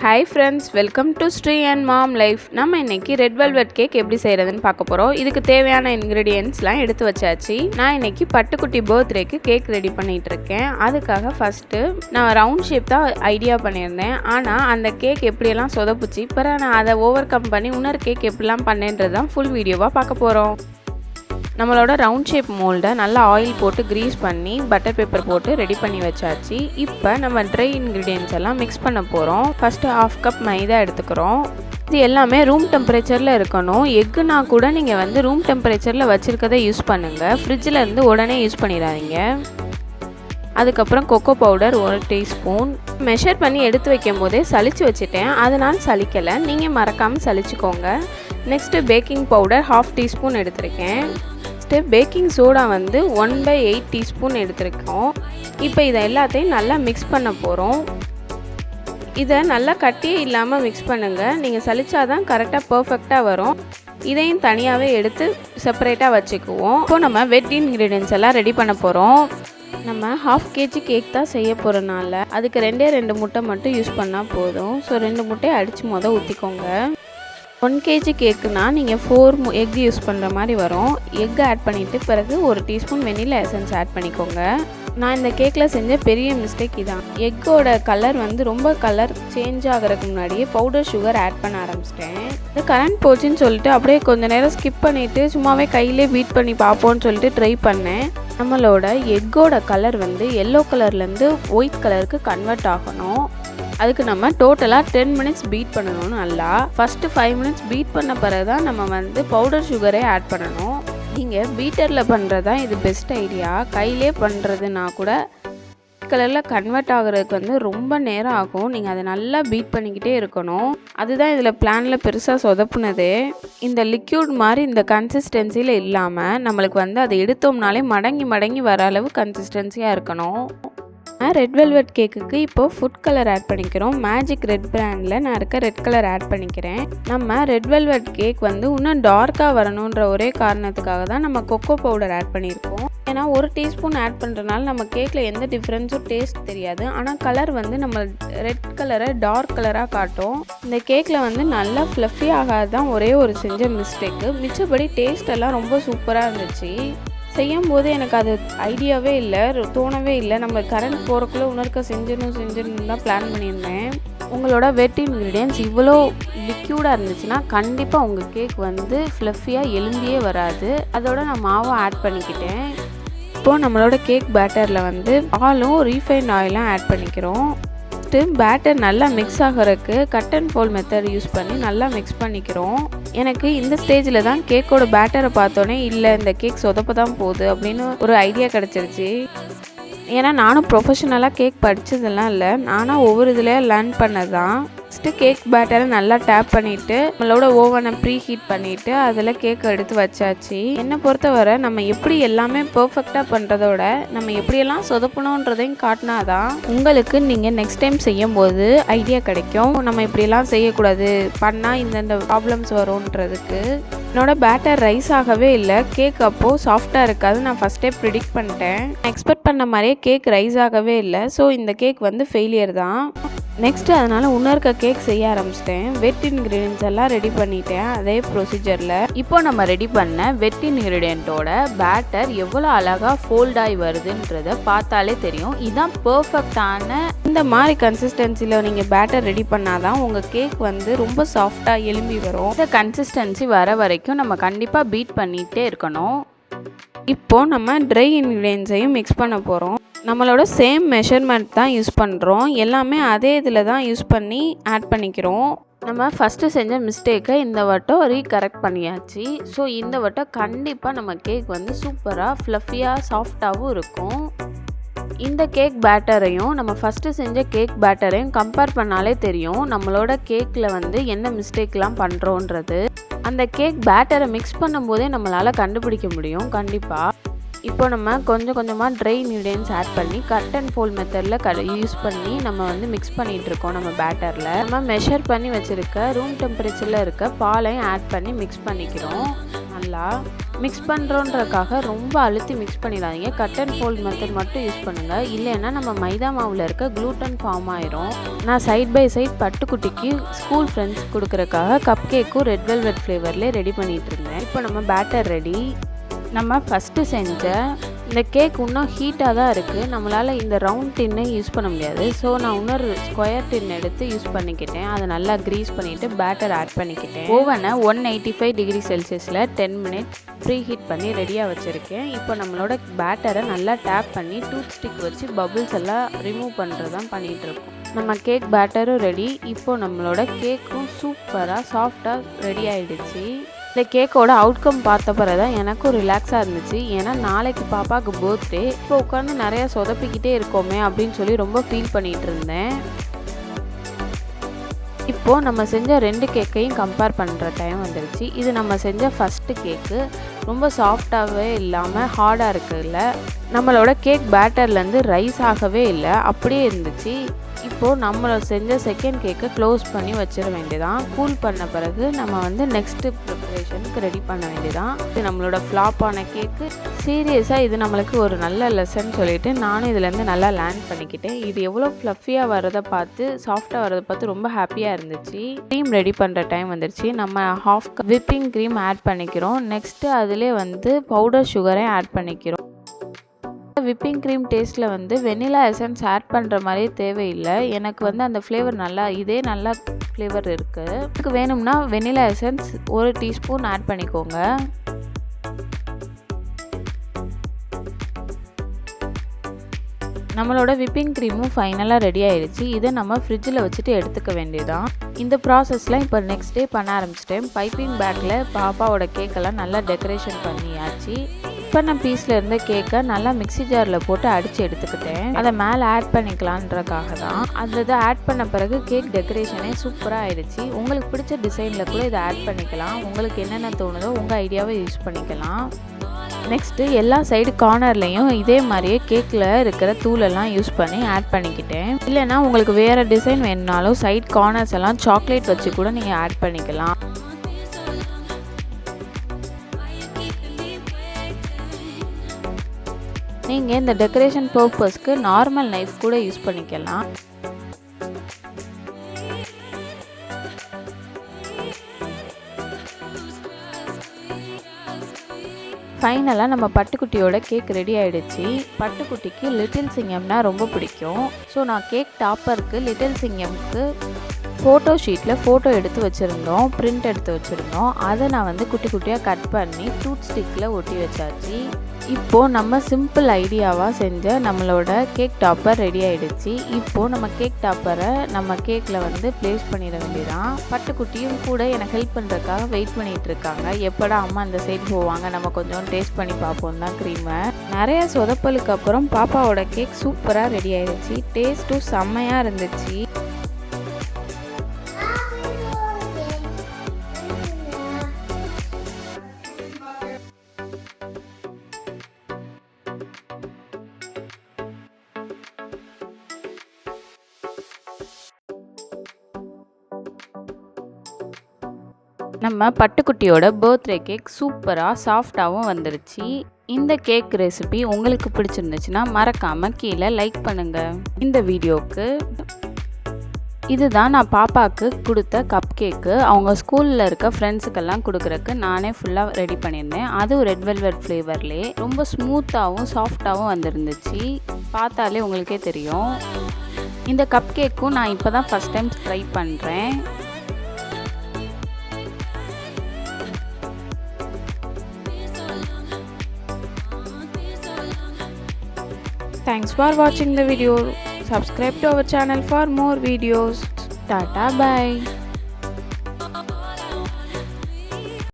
Hi friends, welcome to Sri and Mom Life. நம்ம இன்னைக்கு red velvet cake எப்படி செய்யறதுன்னு பார்க்க போறோம். இதுக்கு தேவையான இன்கிரிடியன்ட்ஸ்லாம் எடுத்து வச்சாச்சு. நான் இன்னைக்கு பட்டுக்குட்டி பர்த்டேக்கு கேக் ரெடி பண்ணிட்டு இருக்கேன். அதுக்காக ஃபர்ஸ்ட் நான் ரவுண்ட் ஷேப் தான் ஐடியா பண்ணியிருந்தேன். ஆனா அந்த கேக் எப்படியெல்லாம் சொதப்புச்சு, பிறகு நான் அதை ஓவர் கம் பண்ணி இன்னொரு கேக் எப்படிலாம் பண்ணேன்றது தான் ஃபுல் வீடியோவாக பார்க்க போறோம். நம்மளோட ரவுண்ட் ஷேப் மோல்டை நல்லா ஆயில் போட்டு க்ரீஸ் பண்ணி பட்டர் பேப்பர் போட்டு ரெடி பண்ணி வச்சாச்சு. இப்போ நம்ம ட்ரை இன்க்ரீடியன்ட்ஸ் எல்லாம் மிக்ஸ் பண்ண போகிறோம். ஃபஸ்ட்டு 1/2 கப் மைதா எடுத்துக்கிறோம். இது எல்லாமே ரூம் டெம்பரேச்சரில் இருக்கணும். எக்குனா கூட நீங்கள் ரூம் டெம்பரேச்சரில் வச்சுருக்கதை யூஸ் பண்ணுங்கள். ஃப்ரிட்ஜில் இருந்து உடனே யூஸ் பண்ணிடாதீங்க. அதுக்கப்புறம் கொக்கோ பவுடர் 1 டீஸ்பூன். மெஷர் பண்ணி எடுத்து வைக்கும் போதே சளிச்சு வச்சுட்டேன், அதனால் சலிக்கலை, நீங்கள் மறக்காமல் சலிச்சுக்கோங்க. நெக்ஸ்ட்டு பேக்கிங் பவுடர் 1/2 டீஸ்பூன் எடுத்திருக்கேன். நெக்ஸ்ட்டு பேக்கிங் சோடா 1/8 டீஸ்பூன் எடுத்திருக்கோம். இப்போ இதை எல்லாத்தையும் நல்லா மிக்ஸ் பண்ண போகிறோம். இதை நல்லா கட்டியே இல்லாமல் மிக்ஸ் பண்ணுங்கள். நீங்கள் சலிச்சாதான் கரெக்டாக பர்ஃபெக்டாக வரும். இதையும் தனியாகவே எடுத்து செப்பரேட்டாக வச்சுக்குவோம். இப்போது நம்ம வெட் இன்க்ரீடியன்ட்ஸ் எல்லாம் ரெடி பண்ண போகிறோம். நம்ம 1/2 kg கேக் தான் செய்ய போகிறனால அதுக்கு 2 முட்டை மட்டும் யூஸ் பண்ணால் போதும். ஸோ 2 முட்டையை அடித்து ஊற்றிக்கோங்க. 1 kg கேக்குனா நீங்கள் 4 எக் யூஸ் பண்ணுற மாதிரி வரும். எக் ஆட் பண்ணிவிட்டு பிறகு 1 டீஸ்பூன் வெனிலா எசன்ஸ் ஆட் பண்ணிக்கோங்க. நான் இந்த கேக்கில் செஞ்ச பெரிய மிஸ்டேக் இதான். எக்கோட கலர் ரொம்ப கலர் சேஞ்ச் ஆகிறதுக்கு முன்னாடியே பவுடர் சுகர் ஆட் பண்ண ஆரம்பிச்சிட்டேன். இது கரண்ட் போச்சுன்னு சொல்லிட்டு அப்படியே கொஞ்சம் நேரம் ஸ்கிப் பண்ணிவிட்டு சும்மாவே கையிலே பீட் பண்ணி பார்ப்போன்னு சொல்லிட்டு ட்ரை பண்ணேன். நம்மளோட எக்கோட கலர் எல்லோ கலர்லேருந்து ஒயிட் கலருக்கு கன்வெர்ட் ஆகணும். அதுக்கு நம்ம டோட்டலாக 10 மினிட்ஸ் பீட் பண்ணணும். நல்லா ஃபஸ்ட்டு 5 மினிட்ஸ் பீட் பண்ண பிறகு தான் நம்ம பவுடர் சுகரே ஆட் பண்ணணும். நீங்கள் பீட்டரில் பண்ணுறது தான் இது பெஸ்ட் ஐடியா. கையிலே பண்ணுறதுனா கூட கலரில் கன்வெர்ட் ஆகிறதுக்கு ரொம்ப நேரம் ஆகும். நீங்கள் அதை நல்லா பீட் பண்ணிக்கிட்டே இருக்கணும். அதுதான் இதில் பிளானில் பெருசாக சொதப்புனதே. இந்த லிக்யூட் மாதிரி இந்த கன்சிஸ்டன்சியில் இல்லாமல் நம்மளுக்கு அதை எடுத்தோம்னாலே மடங்கி வர அளவு கன்சிஸ்டன்சியாக இருக்கணும். ரெட் வெல்வெட் கேக்குக்கு இப்போது ஃபுட் கலர் ஆட் பண்ணிக்கிறோம். மேஜிக் ரெட் பிராண்டில் நான் ரெட் கலர் ஆட் பண்ணிக்கிறேன். நம்ம ரெட் வெல்வெட் கேக் இன்னும் டார்க்காக வரணுன்ற ஒரே காரணத்துக்காக தான் நம்ம கொக்கோ பவுடர் ஆட் பண்ணியிருக்கோம். ஏன்னா 1 டீஸ்பூன் ஆட் பண்ணுறதுனால நம்ம கேக்கில் எந்த டிஃப்ரென்ஸும் டேஸ்ட் தெரியாது. ஆனால் கலர் நம்ம ரெட் கலரை டார்க் கலராக காட்டும். இந்த கேக்கில் நல்லா ஃப்ளஃபி ஆகாது தான் ஒரே ஒரு செஞ்ச மிஸ்டேக்கு. மிச்சபடி டேஸ்ட் எல்லாம் ரொம்ப சூப்பராக இருந்துச்சு. செய்யும் போது எனக்கு அது ஐடியாவே இல்லை, தோணவே இல்லை. நம்ம கரண்ட் போகிறக்குள்ளே உணர்க்க செஞ்சிடணும் தான் பிளான் பண்ணியிருந்தேன். உங்களோட வெட் இன்க்ரீடியன்ட்ஸ் இவ்வளோ லிக்யூடாக இருந்துச்சுன்னா கண்டிப்பாக உங்கள் கேக் ஃப்ளஃபியாக எலும்பியே வராது. அதோட நான் மாவை ஆட் பண்ணிக்கிட்டேன். இப்போது நம்மளோட கேக் பேட்டரில் பாலும் ரீஃபைண்ட் ஆயிலும் ஆட் பண்ணிக்கிறோம். பேட்டர் நல்லா மிக்ஸ் ஆகிறதுக்கு cut and fold method use பண்ணி நல்லா மிக்ஸ் பண்ணிக்கிறோம். எனக்கு இந்த ஸ்டேஜில் தான் கேக்கோட பேட்டரை பார்த்தோன்னே இல்லை இந்த கேக் சொதப்ப தான் போகுது அப்படின்னு ஒரு ஐடியா கிடச்சிருச்சு. ஏன்னா நானும் ப்ரொஃபஷனலாக கேக் படித்ததெல்லாம் இல்லை, நானும் ஒவ்வொரு இதுலேயும் லேர்ன் பண்ணது தான். ஃபஸ்ட்டு கேக் பேட்டரை நல்லா டேப் பண்ணிவிட்டு நம்மளோட ஓவனை ப்ரீ ஹீட் பண்ணிவிட்டு அதில் கேக்கை எடுத்து வச்சாச்சு. என்னை பொறுத்தவரை நம்ம எப்படி எல்லாமே பர்ஃபெக்டாக பண்ணுறதோட நம்ம எப்படியெல்லாம் சொதப்பணுன்றதையும் காட்டினாதான் உங்களுக்கு நீங்கள் நெக்ஸ்ட் டைம் செய்யும் போது ஐடியா கிடைக்கும். நம்ம இப்படியெல்லாம் செய்யக்கூடாது, பண்ணால் இந்த ப்ராப்ளம்ஸ் வரும்ன்றதுக்கு. என்னோட பேட்டர் ரைஸ் ஆகவே இல்லை. கேக் அப்போது சாஃப்டாக இருக்காது. நான் ஃபஸ்ட்டே ப்ரிடிக்ட் பண்ணிட்டேன். எக்ஸ்பெக்ட் பண்ண மாதிரியே கேக் ரைஸ் ஆகவே இல்லை. ஸோ இந்த கேக் ஃபெயிலியர் தான். நெக்ஸ்ட்டு அதனால் இன்னொருக்க கேக் செய்ய ஆரம்பிச்சிட்டேன். வெட் இன்க்ரீடியன்ட்ஸ் எல்லாம் ரெடி பண்ணிட்டேன் அதே ப்ரொசீஜரில். இப்போ நம்ம ரெடி பண்ண வெட் இன்க்ரீடியண்ட்டோட பேட்டர் எவ்வளோ அழகாக ஃபோல்டாகி வருதுன்றதை பார்த்தாலே தெரியும். இதுதான் பர்ஃபெக்டான இந்த மாதிரி கன்சிஸ்டன்சியில் நீங்கள் பேட்டர் ரெடி பண்ணாதான் உங்கள் கேக் ரொம்ப சாஃப்டாக எலும்பி வரும். இந்த கன்சிஸ்டன்சி வர வரைக்கும் நம்ம கண்டிப்பாக பீட் பண்ணிகிட்டே இருக்கணும். இப்போது நம்ம ட்ரை இன்க்ரீடியன்ட்ஸையும் மிக்ஸ் பண்ண போகிறோம். நம்மளோட சேம் மெஷர்மெண்ட் தான் யூஸ் பண்ணுறோம். எல்லாமே அதே இதில் தான் யூஸ் பண்ணி ஆட் பண்ணிக்கிறோம். நம்ம ஃபஸ்ட்டு செஞ்ச மிஸ்டேக்கை இந்த வட்டம் ரீகரெக்ட் பண்ணியாச்சு. ஸோ இந்த வட்டம் கண்டிப்பாக நம்ம கேக் சூப்பராக ஃப்ளஃபியாக சாஃப்டாகவும் இருக்கும். இந்த கேக் பேட்டரையும் நம்ம ஃபஸ்ட்டு செஞ்ச கேக் பேட்டரையும் கம்பேர் பண்ணாலே தெரியும் நம்மளோட கேக்கில் என்ன மிஸ்டேக்லாம் பண்ணுறோன்றது. அந்த கேக் பேட்டரை மிக்ஸ் பண்ணும்போதே நம்மளால் கண்டுபிடிக்க முடியும் கண்டிப்பாக. இப்போ நம்ம கொஞ்சமாக ட்ரை இன்க்ரீடியன்ட்ஸ் ஆட் பண்ணி கட் அண்ட் ஃபோல்ட் மெத்தடில் யூஸ் பண்ணி நம்ம மிக்ஸ் பண்ணிகிட்ருக்கோம். நம்ம பேட்டரில் நம்ம மெஷர் பண்ணி வச்சுருக்க ரூம் டெம்பரேச்சரில் இருக்க பாலையும் ஆட் பண்ணி மிக்ஸ் பண்ணிக்கிறோம் நல்லா. மிக்ஸ் பண்ணுறோன்றக்காக ரொம்ப அழுத்தி மிக்ஸ் பண்ணிடாதீங்க. கட் அண்ட் ஃபோல்ட் மெத்தட் மட்டும் யூஸ் பண்ணுங்கள். இல்லைன்னா நம்ம மைதா மாவில் இருக்க க்ளூட்டன் ஃபார்ம் ஆயிரும். நான் சைட் பை சைட் பட்டுக்குட்டிக்கு ஸ்கூல் ஃப்ரெண்ட்ஸ் கொடுக்குறக்காக கப் கேக்கும் ரெட் வெல்வெட் ஃப்ளேவர்லேயே ரெடி பண்ணிகிட்டு இருந்தேன். இப்போ நம்ம பேட்டர் ரெடி. நம்ம ஃபஸ்ட்டு செஞ்ச இந்த கேக் இன்னும் ஹீட்டாக தான் இருக்குது. நம்மளால் இந்த ரவுண்ட் டின்னை யூஸ் பண்ண முடியாது. ஸோ நான் இன்னொரு ஸ்கொயர் டின் எடுத்து யூஸ் பண்ணிக்கிட்டேன். அதை நல்லா க்ரீஸ் பண்ணிவிட்டு பேட்டர் ஆட் பண்ணிக்கிட்டேன். ஓவனை 185 டிகிரி செல்சியஸில் 10 மினிட்ஸ் ப்ரீ ஹீட் பண்ணி ரெடியாக வச்சுருக்கேன். இப்போ நம்மளோட பேட்டரை நல்லா டேப் பண்ணி டூத் ஸ்டிக் வச்சு பபுள்ஸ் எல்லாம் ரிமூவ் பண்ணுறது தான் பண்ணிகிட்ருக்கோம். நம்ம கேக் பேட்டரும் ரெடி. இப்போது நம்மளோட கேக்கும் சூப்பராக சாஃப்டாக ரெடி ஆகிடுச்சு. இந்த கேக்கோட அவுட்கம் பார்த்த பிறகு தான் எனக்கும் ரிலாக்ஸாக இருந்துச்சு. ஏன்னா நாளைக்கு பாப்பாவுக்கு பர்த்டே. இப்போ உட்காந்து நிறையா சொதப்பிக்கிட்டே இருக்கோமே அப்படின்னு சொல்லி ரொம்ப ஃபீல் பண்ணிகிட்டு இருந்தேன். இப்போது நம்ம செஞ்ச 2 கேக்கையும் கம்பேர் பண்ணுற டைம் வந்துருச்சு. இது நம்ம செஞ்ச ஃபஸ்ட்டு கேக்கு ரொம்ப சாஃப்டாகவே இல்லாமல் ஹார்டாக இருக்குல்ல. நம்மளோட கேக் பேட்டர்லேருந்து ரைஸ் ஆகவே இல்லை, அப்படியே இருந்துச்சு. இப்போது நம்ம செஞ்ச செகண்ட் கேக்கை க்ளோஸ் பண்ணி வச்சிட வேண்டியதான். கூல் பண்ண பிறகு நம்ம வந்து நெக்ஸ்ட்டு ப்ரிப்ரேஷனுக்கு ரெடி பண்ண வேண்டியதான். இது நம்மளோட ஃப்ளாப்பான கேக்கு. சீரியஸாக இது நம்மளுக்கு ஒரு நல்ல லெசன் சொல்லிவிட்டு நானும் இதுலேருந்து நல்லா லேர்ன் பண்ணிக்கிட்டேன். இது எவ்வளோ ஃப்ளஃபியாக வரதை பார்த்து, சாஃப்டாக வரதை பார்த்து ரொம்ப ஹாப்பியாக இருந்துச்சு. க்ரீம் ரெடி பண்ணுற டைம் வந்துருச்சு. நம்ம half cup whipping cream add பண்ணிக்கிறோம். நெக்ஸ்ட்டு அதிலே வந்து பவுடர் சுகரை ஆட் பண்ணிக்கிறோம். விப்பிங் க்ரீம் டேஸ்ட்டில் வந்து வெனிலா எசன்ஸ் ஆட் பண்ணுற மாதிரியே தேவையில்லை. எனக்கு வந்து அந்த ஃப்ளேவர் இதே நல்லா ஃப்ளேவர் இருக்குது. எனக்கு வேணும்னா வெனிலா எசன்ஸ் 1 டீஸ்பூன் ஆட் பண்ணிக்கோங்க. நம்மளோட விப்பிங் க்ரீமும் ஃபைனலாக ரெடி ஆகிடுச்சு. இதை நம்ம ஃப்ரிட்ஜில் வச்சுட்டு எடுத்துக்க வேண்டியதான். இந்த ப்ராசஸ்லாம் இப்போ நெக்ஸ்ட் டே பண்ண ஆரம்பிச்சிட்டேன். பைப்பிங் பேக்கில் பாப்பாவோட கேக்கெல்லாம் நல்லா டெக்கரேஷன் பண்ணியாச்சு. இப்போ நான் பீஸில் இருந்த கேக்கை நல்லா மிக்ஸி ஜாரில் போட்டு அடித்து எடுத்துக்கிட்டேன். அதை மேலே ஆட் பண்ணிக்கலான்றக்காக தான். அந்த இதை ஆட் பண்ண பிறகு கேக் டெக்கரேஷனே சூப்பராக ஆயிடுச்சு. உங்களுக்கு பிடிச்ச டிசைனில் கூட இதை ஆட் பண்ணிக்கலாம். உங்களுக்கு என்னென்ன தோணுதோ உங்கள் ஐடியாவை யூஸ் பண்ணிக்கலாம். நெக்ஸ்ட்டு எல்லா சைடு கார்னர்லேயும் இதே மாதிரியே கேக்கில் இருக்கிற தூளெல்லாம் யூஸ் பண்ணி ஆட் பண்ணிக்கிட்டேன். இல்லைனா உங்களுக்கு வேறு டிசைன் வேணுனாலும் சைட் கார்னர்ஸ் எல்லாம் சாக்லேட் வச்சு கூட நீங்கள் ஆட் பண்ணிக்கலாம். நீங்கள் இந்த டெக்கரேஷன் பர்பஸ்க்கு நார்மல் நைஃப் கூட யூஸ் பண்ணிக்கலாம். ஃபைனலாக நம்ம பட்டுக்குட்டியோட கேக் ரெடி ஆகிடுச்சு. பட்டுக்குட்டிக்கு லிட்டில் சிங்கம்னா ரொம்ப பிடிக்கும். ஸோ நான் கேக் டாப்பருக்கு லிட்டில் சிங்கம்க்கு ஃபோட்டோ ஷீட்டில் ஃபோட்டோ எடுத்து வச்சுருந்தோம், பிரிண்ட் எடுத்து வச்சுருந்தோம். அதை நான் வந்து குட்டி குட்டியாக கட் பண்ணி டூத் ஸ்டிக்கில் ஒட்டி வச்சாச்சு. இப்போது நம்ம சிம்பிள் ஐடியாவாக செஞ்ச நம்மளோட கேக் டாப்பர் ரெடி ஆகிடுச்சு. இப்போது நம்ம கேக் டாப்பரை நம்ம கேக்கில் வந்து ப்ளேஸ் பண்ணிட வேண்டியதான். பட்டுக்குட்டியும் கூட எனக்கு ஹெல்ப் பண்ணுறதுக்காக வெயிட் பண்ணிகிட்டு இருக்காங்க. எப்படா அம்மா அந்த சைடு போவாங்க, நம்ம கொஞ்சம் டேஸ்ட் பண்ணி பார்ப்போம் தான் க்ரீமை. நிறைய சொதப்பலுக்கு அப்புறம் பாப்பாவோட கேக் சூப்பராக ரெடி ஆகிடுச்சு. டேஸ்ட்டும் செம்மையாக இருந்துச்சு. நம்ம பட்டுக்குட்டியோட பர்த்டே கேக் சூப்பராக சாஃப்டாகவும் வந்துருச்சு. இந்த கேக் ரெசிபி உங்களுக்கு பிடிச்சிருந்துச்சுன்னா மறக்காமல் கீழே லைக் பண்ணுங்கள். இந்த வீடியோவுக்கு இதுதான் நான் பாப்பாவுக்கு கொடுத்த கப் கேக்கு. அவங்க ஸ்கூலில் இருக்க ஃப்ரெண்ட்ஸுக்கெல்லாம் கொடுக்குறக்கு நானே ஃபுல்லாக ரெடி பண்ணியிருந்தேன். அதுவும் ரெட் வெல்வெட் ஃப்ளேவர்லேயே ரொம்ப ஸ்மூத்தாகவும் சாஃப்டாகவும் வந்துருந்துச்சு. பார்த்தாலே உங்களுக்கே தெரியும். இந்த கப் கேக்கும் நான் இப்போ தான் ஃபஸ்ட் டைம் ட்ரை பண்ணுறேன். Thanks for watching the video. Subscribe to our channel for more videos. Tata bye.